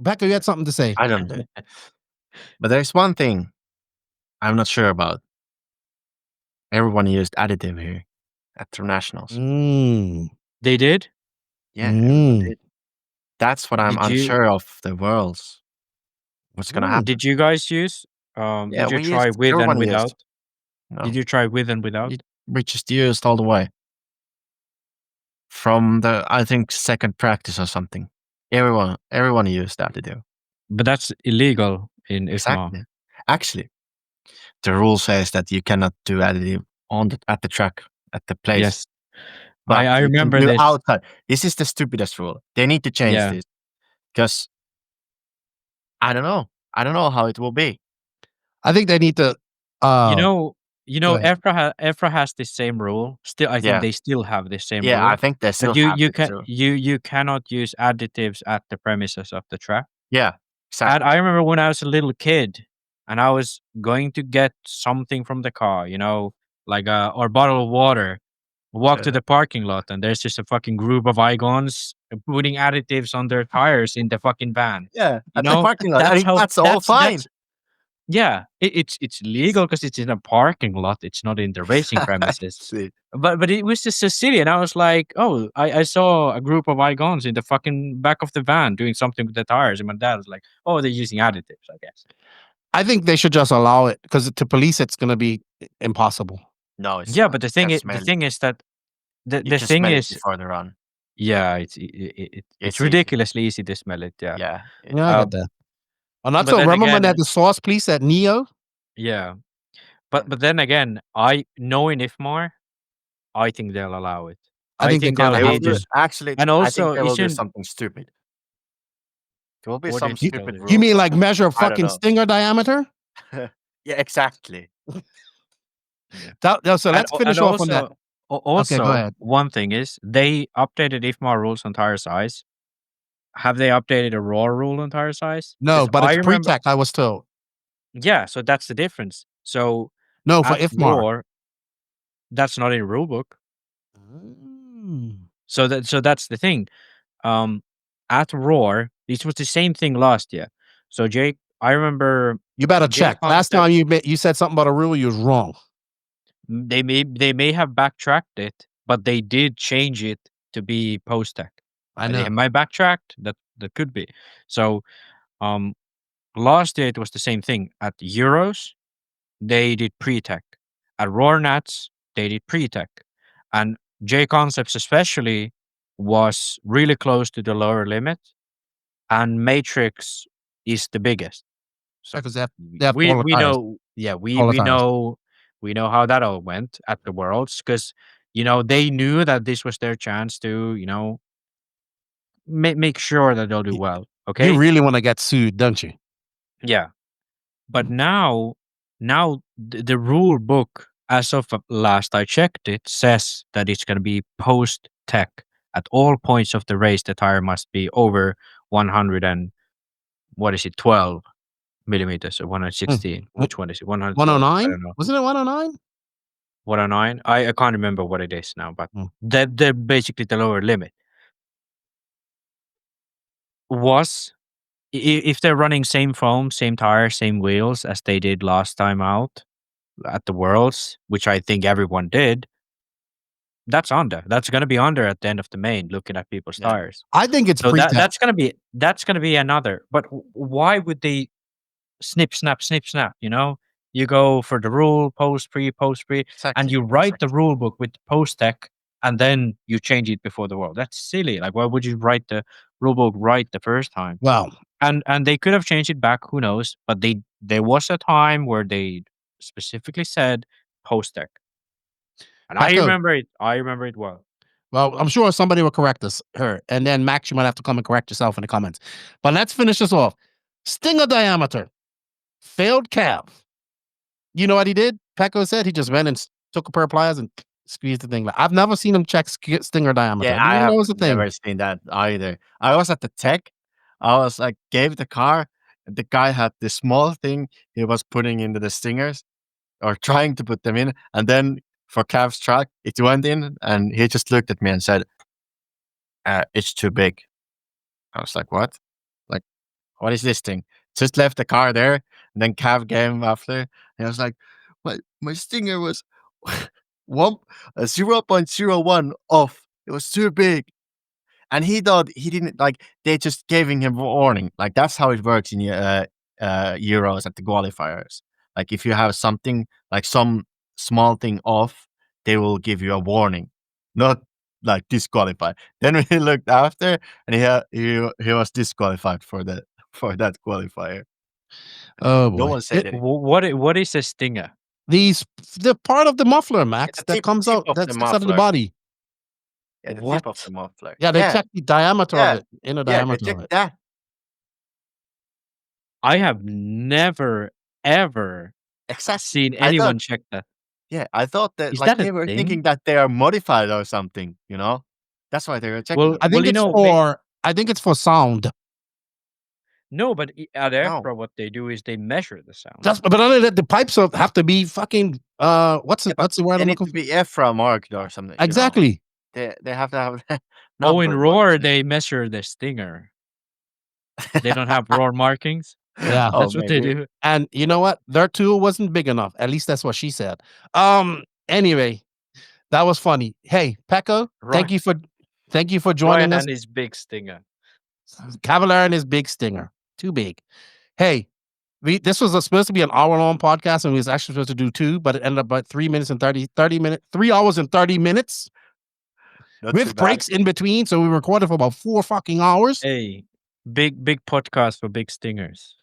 Pekko, you had something to say. I don't know. But there's one thing I'm not sure about. Everyone used additive here at the nationals. They did? Yeah, everyone did. That's what I'm Did you- unsure of the worlds. What's going to happen? Did you guys use? Yeah, did you we try used- with and everyone without? used. No, Did you try with and without? we just used all the way. From the, I think, second practice or something. Everyone used additive. But that's illegal in IFMAR. Exactly. Actually, the rule says that you cannot do additive at the track, at the place. Yes. But I you can remember do this. outside. This is the stupidest rule. They need to change Yeah. this. Because I don't know. I don't know how it will be. I think they need to. You know, go ahead. EFRA has the same rule. Still, I think Yeah. they still have the same Yeah, rule. I think they still But have it too. you cannot use additives at the premises of the track. Yeah, exactly. And I remember when I was a little kid and I was going to get something from the car, like or a bottle of water, walk to the parking lot, and there's just a fucking group of Igons putting additives on their tires in the fucking van. Yeah, at the parking lot. That's all fine. Yeah, it's legal because it's in a parking lot. It's not in the racing premises. But it was just so silly, and I was like, oh, I saw a group of Igons in the fucking back of the van doing something with the tires, and my dad was like, oh, they're using additives, I guess. I think they should just allow it because to police it's going to be impossible. No, it's yeah, not. but the thing is that the thing is before the run. Yeah, it's ridiculously easy to smell it. Yeah, I get that. And that's but then remember again- that the sauce police at Neo. yeah. But then again, knowing IFMAR, I think they'll allow it. I think they they'll kinda have to. Actually, and I also think they you will do shouldn't. something stupid. There will be What some did you stupid do? rule. You mean like measure a I don't fucking know. stinger diameter? Yeah, exactly. So let's And- finish and off on that. Also, go ahead. one thing is they updated IFMAR rules on tire size. Have they updated a ROAR rule on tire size? No, 'Cause but I it's remember- pre-tech, I was told. Yeah, so that's the difference. So No, for at IFMAR. ROAR, that's not in the rule book. So that's the thing. At ROAR, this was the same thing last year. So Jake, I remember You better Jake check. Last time you said something about a rule, you was wrong. they may have backtracked it, but they did change it to be post-tech. I know. Am I backtracked? That could be. So last year it was the same thing. At Euros, they did pre-tech. At ROAR Nats, they did pre-tech. And J Concepts especially was really close to the lower limit. And Matrix is the biggest. So Because they have we taller tires. know, yeah, we Taller tires. know how that all went at the Worlds because they knew that this was their chance to make sure that they'll do well. Okay, You really want to get sued, don't you? yeah, but now the rule book, as of last I checked, it says that it's going to be post tech at all points of the race. The tire must be over 100 and 12 millimeters or 116. Which one is it? 100. 109? Wasn't it 109? 109. I can't remember what it is now, but they're basically the lower limit. If they're running same foam, same tire, same wheels as they did last time out at the Worlds, which I think everyone did, that's under. That's going to be under at the end of the main, looking at people's tires. I think it's So pre-tech. that's going to be another. But why would they snip, snap, snip, snap? You go for the rule, post, pre, and you write the rule book with post tech, and then you change it before the world. That's silly. Like, why would you write the rule book right the first time? Well, and they could have changed it back. Who knows? But there was a time where they specifically said post tech, and I remember it. I remember it well. Well, I'm sure somebody will correct us, and then Max, you might have to come and correct yourself in the comments. But let's finish this off. Stinger diameter, failed calf. You know what he did? Pekko said he just went and took a pair of pliers and squeezed the thing. I've never seen him check stinger diameter. Yeah, I have never seen that either. I was at the tech. I was like, gave the car. The guy had this small thing he was putting into the stingers or trying to put them in. And then for calf's track, it went in and he just looked at me and said, it's too big. I was like, what? Like, what is this thing? Just left the car there, and then Cav came after, and I was like, my stinger was 0.01 off. It was too big. And he thought he didn't like. They just giving him warning. Like that's how it works in Euros at the qualifiers. Like if you have something like some small thing off, they will give you a warning, not like disqualified. Then we looked after, and he was disqualified for that qualifier. Oh No boy. one said anything. What is a stinger? The part of the muffler, Max, It's the that comes tip out, of that the sticks out of the muffler. body. Yeah, the tip What? of the muffler. Yeah, they check the diameter Yeah. of it, inner Yeah, they diameter check of it. that. I have never ever Exactly. seen I thought- anyone check that. Yeah, I thought that Is like that a they were thing? thinking that they are modified or something, you know? That's why they were checking. Well, them. I think you it's know, for I think it's for sound. No, but at No. IFMAR, what they do is they measure the sound. But other than that, the pipes have to be fucking what's Yeah, the word They I'm need looking to for? be EFRA marked or something. you know? Exactly. They have to have Oh, in number ROAR, marks. they measure the stinger. They don't have ROAR markings. Yeah. Oh, That's what they maybe. do. And you know what? Their tool wasn't big enough. At least that's what she said. Anyway, that was funny. Hey, Pekko, thank you for joining Ryan us. and his big stinger. Cavalier and his big stinger. Too big. Hey, this was supposed to be an hour-long podcast, and we was actually supposed to do 2, but it ended up about 3 minutes and 30 minutes, 3 hours and 30 minutes Not too with bad. breaks in between. So we recorded for about 4 fucking hours. Hey, big podcast for big stingers.